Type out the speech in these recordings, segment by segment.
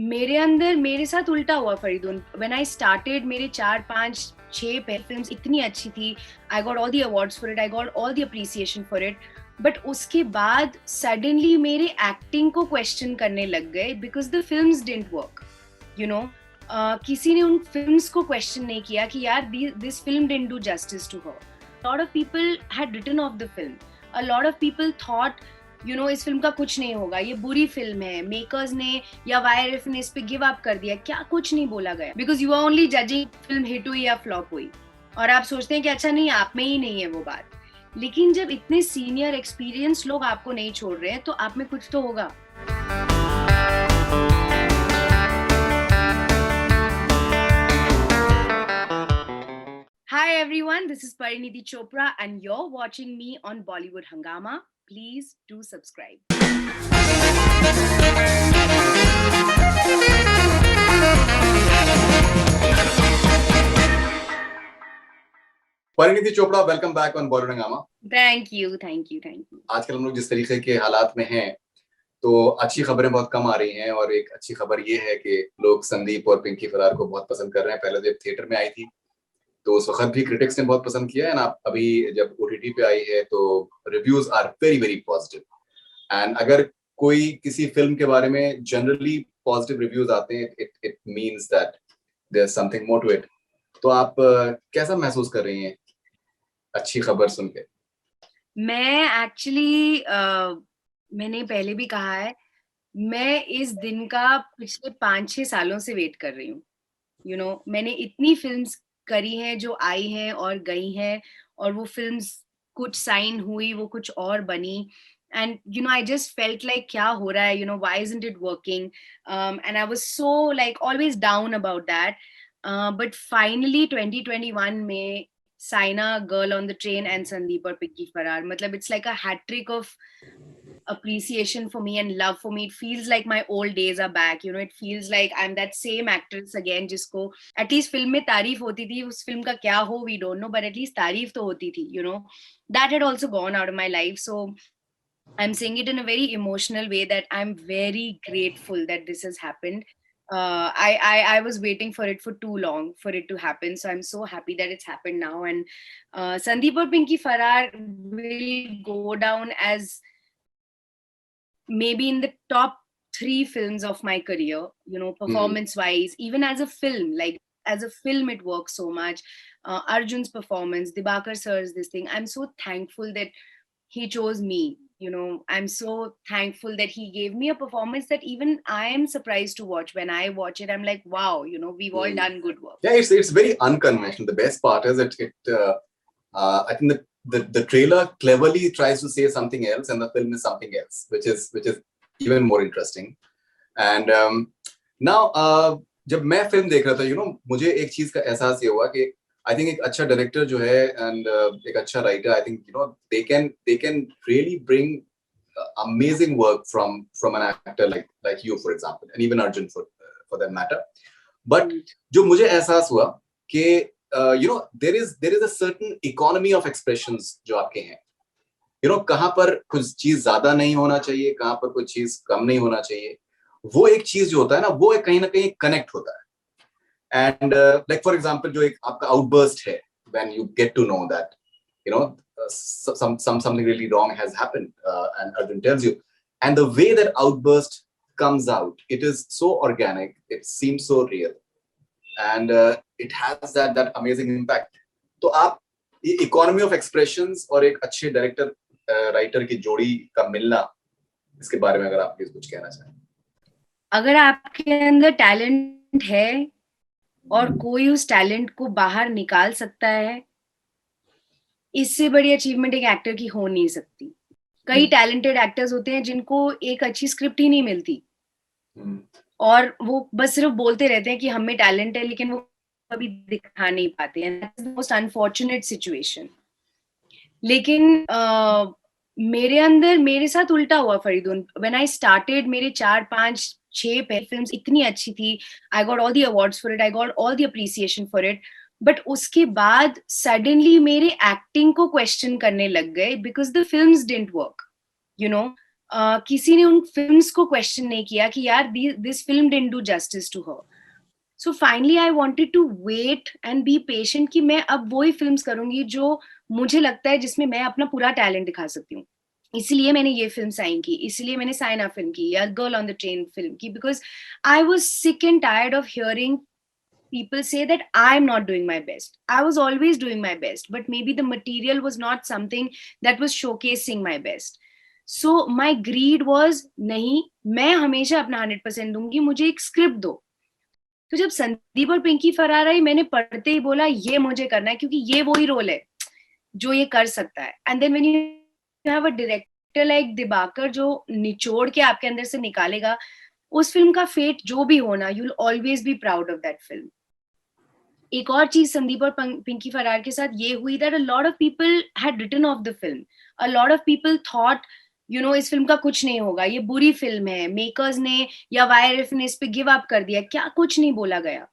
मेरे अंदर मेरे साथ उल्टा हुआ फरीदून. व्हेन आई स्टार्टेड मेरे 4 5 6 फिल्म्स इतनी अच्छी थी. I got all the awards for it, I got all the appreciation for it. But उसके बाद सडनली मेरे एक्टिंग को क्वेश्चन करने लग गए because the films didn't work. You know, किसी ने उन फिल्म्स को क्वेश्चन नहीं किया कि यार this film didn't do justice to her. Lot of people had written off the film. A lot of people thought इस फिल्म का कुछ नहीं होगा, ये बुरी फिल्म है. मेकर्स ने या वाईआरएफ ने इस पे गिव अप कर दिया. क्या कुछ नहीं बोला गया because you are only judging film hit हुई या फ्लॉप हुई और आप सोचते हैं कि अच्छा नहीं, आप में ही नहीं है वो बात. लेकिन जब इतने सीनियर एक्सपीरियंस लोग आपको नहीं छोड़ रहे हैं तो आप में कुछ तो होगा. Hi everyone, this is Parinidhi Chopra and you're watching me on Bollywood Hangama. Please do subscribe. Parineeti Chopra, welcome back on Bollywood Hungama. Thank you. आजकल हम लोग जिस तरीके के हालात में हैं, तो अच्छी खबरें बहुत कम आ रही हैं. और एक अच्छी खबर ये है कि लोग संदीप और पिंकी फरार को बहुत पसंद कर रहे हैं. पहले जब थिएटर में आई थी तो उस वक्त भी क्रिटिक्स ने बहुत पसंद किया है, ना अभी जब ओटीटी पे आई है तो reviews are very very positive. And अगर कोई किसी फिल्म के बारे में जनरली पॉजिटिव रिव्यूज आते हैं, it means that there is something more to it. तो आप कैसा महसूस कर रही हैं अच्छी खबर सुन के? मैं एक्चुअली मैंने पहले भी कहा है, मैं इस दिन का पिछले 5-6 सालों से वेट कर रही हूँ. मैंने इतनी फिल्म्स करी हैं जो आई हैं और गई हैं, और वो फिल्म्स कुछ साइन हुई, वो कुछ और बनी. And I just felt like क्या हो रहा है, why isn't it working. And I was so like always down about that. But finally 2021 में Saina, girl on the train and Sandeep और पिंकी फरार, मतलब it's like a hat trick of appreciation for me and love for me. It feels like my old days are back. It feels like I'm that same actress again जिसको at least film में तारीफ होती थी. उस film का क्या हो we don't know, but at least तारीफ तो होती थी. That had also gone out of my life. So I'm saying it in a very emotional way that I'm very grateful that this has happened. I was waiting for it for too long for it to happen, so I'm so happy that it's happened now. And Sandeep or Pinky Farrar will go down as maybe in the top 3 films of my career. Performance wise, even as a film, like as a film, it works so much. Arjun's performance, Dibakar sir's this thing. I'm so thankful that he chose me. I'm so thankful that he gave me a performance that even I am surprised to watch. When I watch it, I'm like, wow, we've all done good work. Yeah, it's very unconventional. The best part is I think the trailer cleverly tries to say something else and the film is something else, which is even more interesting. And now जब मैं film देख रहा था, मुझे एक चीज का एहसास ये हुआ कि I think एक अच्छा डायरेक्टर जो है and एक अच्छा writer, I think they can really bring amazing work from an actor like you, for example, and even Arjun for that matter. But जो मुझे एहसास हुआ कि there is a certain economy of expressions जो आपके हैं. कहाँ पर कुछ चीज ज्यादा नहीं होना चाहिए, कहाँ पर कुछ चीज कम नहीं होना चाहिए. वो एक चीज जो होता है ना, वो कहीं ना कहीं कनेक्ट होता है. And like for example, जो एक आपका outburst है, when you get to know that something really wrong has happened, and Arjun tells you, and the way that outburst comes out, it is so organic, it seems so real, and it has that amazing impact. तो आप economy of expressions और एक अच्छे director writer की जोड़ी का मिलना, इसके बारे में अगर आप प्लीज कुछ कहना चाहें. अगर आपके अंदर टैलेंट है और कोई उस टैलेंट को बाहर निकाल सकता है, इससे बड़ी अचीवमेंट एक एक्टर की हो नहीं सकती. कई टैलेंटेड एक्टर्स होते हैं जिनको एक अच्छी स्क्रिप्ट ही नहीं मिलती और वो बस सिर्फ बोलते रहते हैं कि हम में टैलेंट है, लेकिन वो कभी दिखा नहीं पाते हैं. That's the most unfortunate situation. लेकिन मेरे अंदर मेरे साथ उल्टा हुआ फरीदून. व्हेन आई स्टार्टेड मेरे 4 5 6 फिल्म्स इतनी अच्छी थी. I got all the awards for it, I got all the appreciation for it. But उसके बाद सडनली मेरे एक्टिंग को क्वेश्चन करने लग गए because the films didn't work. किसी ने उन फिल्म्स को क्वेश्चन नहीं किया कि यार this film didn't do justice to her. So finally I wanted to wait and be patient कि मैं अब वही फिल्म्स करूंगी जो मुझे लगता है जिसमें मैं अपना पूरा टैलेंट दिखा सकती हूँ. इसलिए मैंने ये फिल्म साइन की, इसलिए मैंने साइना फिल्म की या girl on the train film की, because I was sick and tired of hearing people say that I'm not doing my best. I was always doing my best, but maybe the material was not something that was showcasing my best. So my greed was, नहीं, मैं हमेशा अपना 100% दूंगी, मुझे एक script दो. तो जब संदीप और पिंकी फरार आई, मैंने पढ़ते ही बोला ये मुझे करना है, क्योंकि ये वही रोल है जो ये कर सकता है. And then when you have a director like Dibakar जो निचोड़ के आपके अंदर से निकालेगा, उस फिल्म का फेट जो भी होना, you will always be proud of that film. एक और चीज संदीप और पिंकी फरार के साथ ये हुई that a lot of people had written off the film. A lot of people thought इस फिल्म का कुछ नहीं होगा, ये बुरी फिल्म है, मेकर्स ने या वाईआरएफ ने इस पे गिव अप कर दिया, क्या कुछ नहीं बोला गया.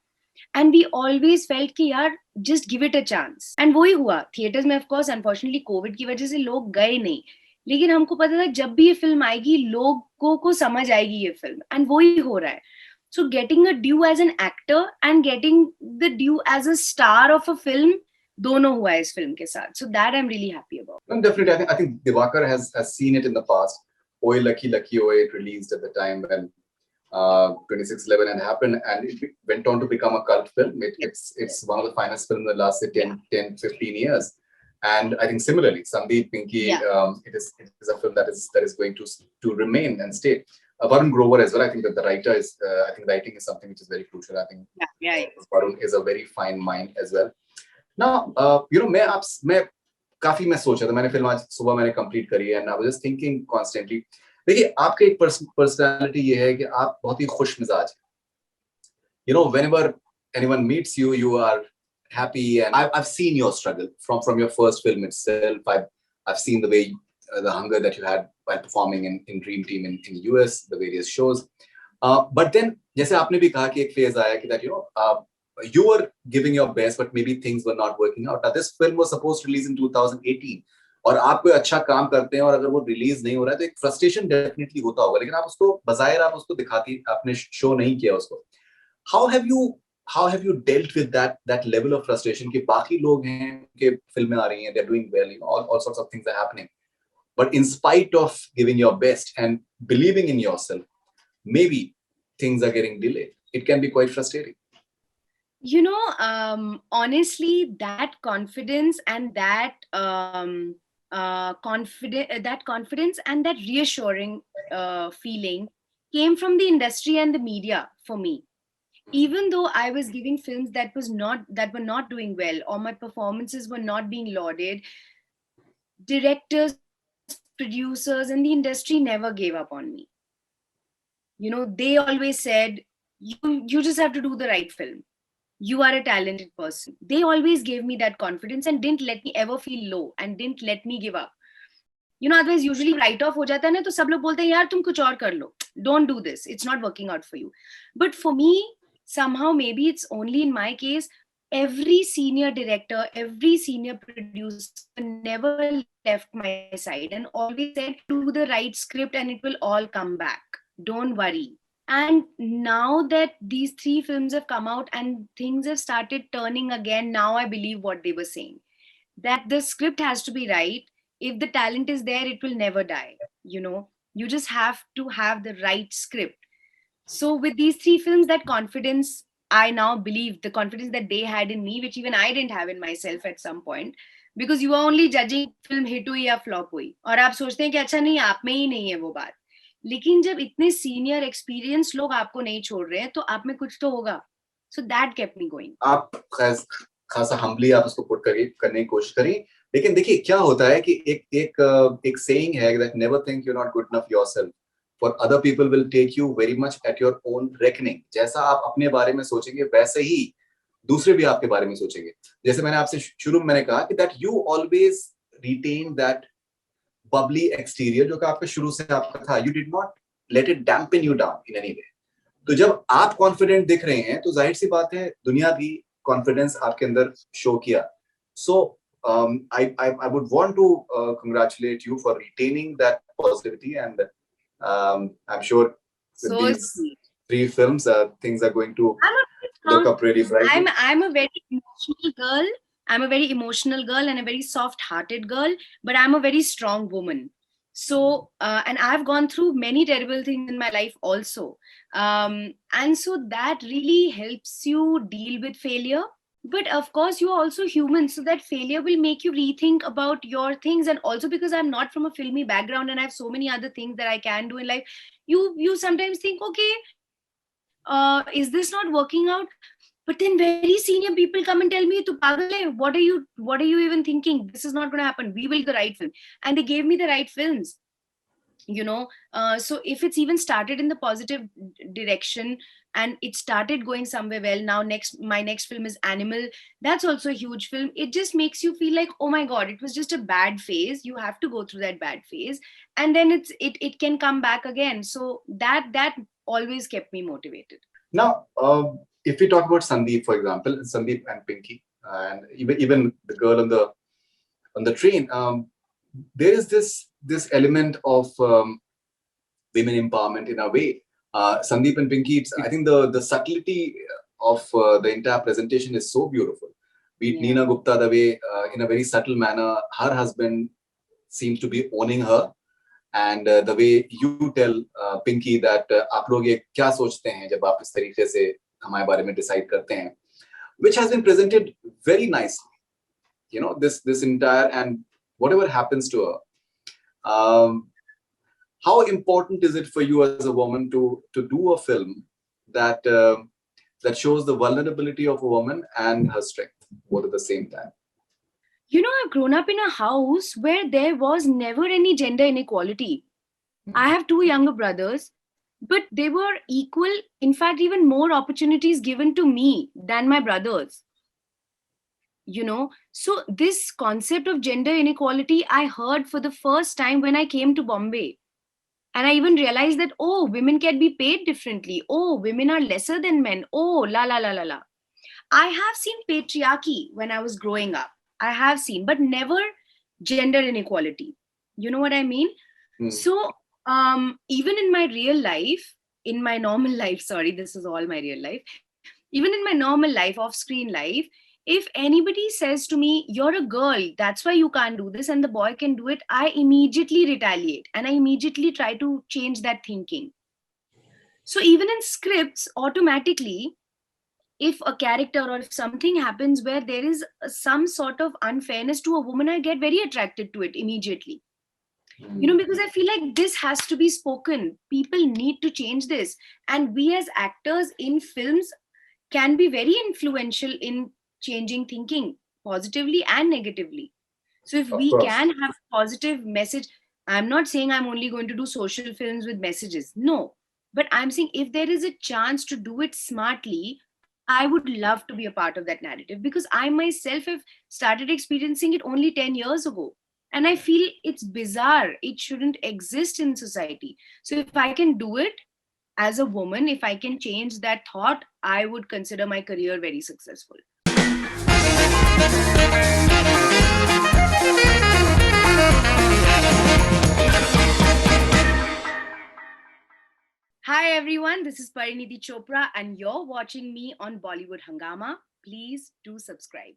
एंड वी ऑलवेज फेल्ट कि यार just give it a chance. And वही हुआ थिएटर्स में. ऑफकोर्स अनफॉर्चुनेटली कोविड की वजह से लोग गए नहीं, लेकिन हमको पता था जब भी ये फिल्म आएगी लोगों को समझ आएगी ये फिल्म, एंड वही हो रहा है. So getting a due as an actor and getting the due as a star of a film, दोनों हुआ है इस फिल्म के साथ. So that I'm really happy about. No, definitely, I think Divakar has seen it in the past. Oye Lucky Lucky Oye, it released at the time when 2611 had happened, and it went on to become a cult film. It's one of the finest films in the last say, 10-15 years. And I think similarly, Sandeep, Pinky, it is a film that is going to remain and stay. Varun Grover as well. I think that the writer is. I think writing is something which is very crucial. I think Varun is a very fine mind as well. Now, मैं काफी मैं सोचा था. मैंने film आज सुबह मैंने complete करी है, and I was just thinking constantly. देखिए, आपके एक पर्सनालिटी ये है कि आप बहुत ही खुश मिजाज हैं. Whenever anyone meets you, you are happy, and I've seen your struggle from your first film itself. I've seen the way the hunger that you had while performing in Dream Team in US, the various shows. But then, जैसे आपने भी कहा कि एक phase आया कि that you were giving your best, but maybe things were not working out. Now, this film was supposed to release in 2018, और आप कोई अच्छा काम करते हैं और अगर वो रिलीज नहीं हो रहा है तो एक फ्रस्ट्रेशन डेफिनेटली होता होगा, लेकिन आप उसको बजाय आप उसको दिखाती, आपने शो नहीं किया उसको. How have you dealt with that level of frustration कि बाकी लोग हैं कि फिल्में आ रही हैं, they're doing well, all sorts of things are happening, but in spite of giving your best and believing in yourself, maybe things are getting delayed. It can be quite frustrating. Honestly, that confidence and that confidence and that reassuring feeling came from the industry and the media for me. Even though I was giving films that were not doing well, or my performances were not being lauded, directors, producers, and the industry never gave up on me. They always said, you just have to do the right film. You are a talented person. They always gave me that confidence and didn't let me ever feel low and didn't let me give up. Otherwise usually write off हो जाता है ना, तो सब लोग बोलते हैं यार तुम कुछ और कर लो. Don't do this. It's not working out for you. But for me, somehow maybe it's only in my case, every senior director, every senior producer never left my side and always said, do the right script and it will all come back. Don't worry. And now that these 3 films have come out and things have started turning again, now I believe what they were saying. That the script has to be right. If the talent is there, it will never die. You just have to have the right script. So with these 3 films, that confidence, I now believe the confidence that they had in me, which even I didn't have in myself at some point, because you are only judging film hit हुई या flop हुई, और आप सोचते हैं कि अच्छा नहीं, आप में ही नहीं है वो बात. लेकिन जब इतने सीनियर एक्सपीरियंस लोग आपको नहीं छोड़ रहे हैं, तो आप में कुछ तो होगा. So that kept me going. आप खासा हम्बली आप उसको पुट करने की कोशिश करी. लेकिन देखिए क्या होता है कि एक सेइंग है that never think you're not good enough yourself, for other people will take you very much at your own reckoning. जैसा आप अपने बारे में सोचेंगे वैसे ही दूसरे भी आपके बारे में सोचेंगे. जैसे मैंने आपसे शुरू में मैंने कहा कि that you always retain that bubbly exterior जो कि आपके शुरू से आपका था. You did not let it dampen you down in any way. तो जब आप कॉन्फिडेंट दिख रहे हैं तो जाहिर सी बात है दुनिया भी कॉन्फिडेंस आपके अंदर शो किया. So I would want to congratulate you for retaining that positivity and I'm sure with So these sweet. 3 films, things are going to I'm a very look strong. up really brightly. I'm a very emotional girl. I'm a very emotional girl and a very soft-hearted girl, but I'm a very strong woman. So, and I've gone through many terrible things in my life also. And so that really helps you deal with failure. But of course, you're also human, so that failure will make you rethink about your things. And also because I'm not from a filmy background and I have so many other things that I can do in life, you sometimes think, okay, is this not working out? But then very senior people come and tell me, "Tu pagal hai, what are you even thinking? This is not going to happen. We will do the right film." And they gave me the right films, you know. So if it's even started in the positive direction and it started going somewhere well, now my next film is Animal. That's also a huge film. It just makes you feel like, oh my god, it was just a bad phase. You have to go through that bad phase, and then it can come back again. So that always kept me motivated. Now, if we talk about Sandeep, for example, Sandeep and Pinky, and even the girl on the train, there is this element of women empowerment in a way. Sandeep and Pinky, I think the subtlety of the entire presentation is so beautiful. Be it Yeah. Neena Gupta, the way in a very subtle manner, her husband seems to be owning her, and the way you tell Pinky that आप लोग ये क्या सोचते हैं जब आप इस तरीके से हमारे बारे में decide करते हैं, which has been presented very nicely. You know, this entire, and whatever happens to her. How important is it for you as a woman to do a film that that shows the vulnerability of a woman and her strength both at the same time? You know, I've grown up in a house where there was never any gender inequality. I have 2 younger brothers, but they were equal. In fact, even more opportunities given to me than my brothers. You know, so this concept of gender inequality I heard for the first time when I came to Bombay. And I even realized that, oh, women can be paid differently. Oh, women are lesser than men. Oh, la la la la la. I have seen patriarchy when I was growing up. I have seen, but never gender inequality. You know what I mean? So, even in my real life, in my normal life, sorry, this is all my real life, even in my normal life, off screen life, if anybody says to me, "You're a girl, that's why you can't do this," and the boy can do it, I immediately retaliate and I immediately try to change that thinking. So, even in scripts, automatically, if a character or if something happens where there is some sort of unfairness to a woman, I get very attracted to it immediately. You know, because I feel like this has to be spoken. People need to change this. And we as actors in films can be very influential in changing thinking positively and negatively. So if Of we course. can have a positive message, I'm not saying I'm only going to do social films with messages. No. But I'm saying if there is a chance to do it smartly, I would love to be a part of that narrative because I myself have started experiencing it only 10 years ago. And I feel it's bizarre. It shouldn't exist in society. So if I can do it as a woman, if I can change that thought, I would consider my career very successful. Hi everyone, this is Parinidhi Chopra and you're watching me on Bollywood Hangama. Please do subscribe.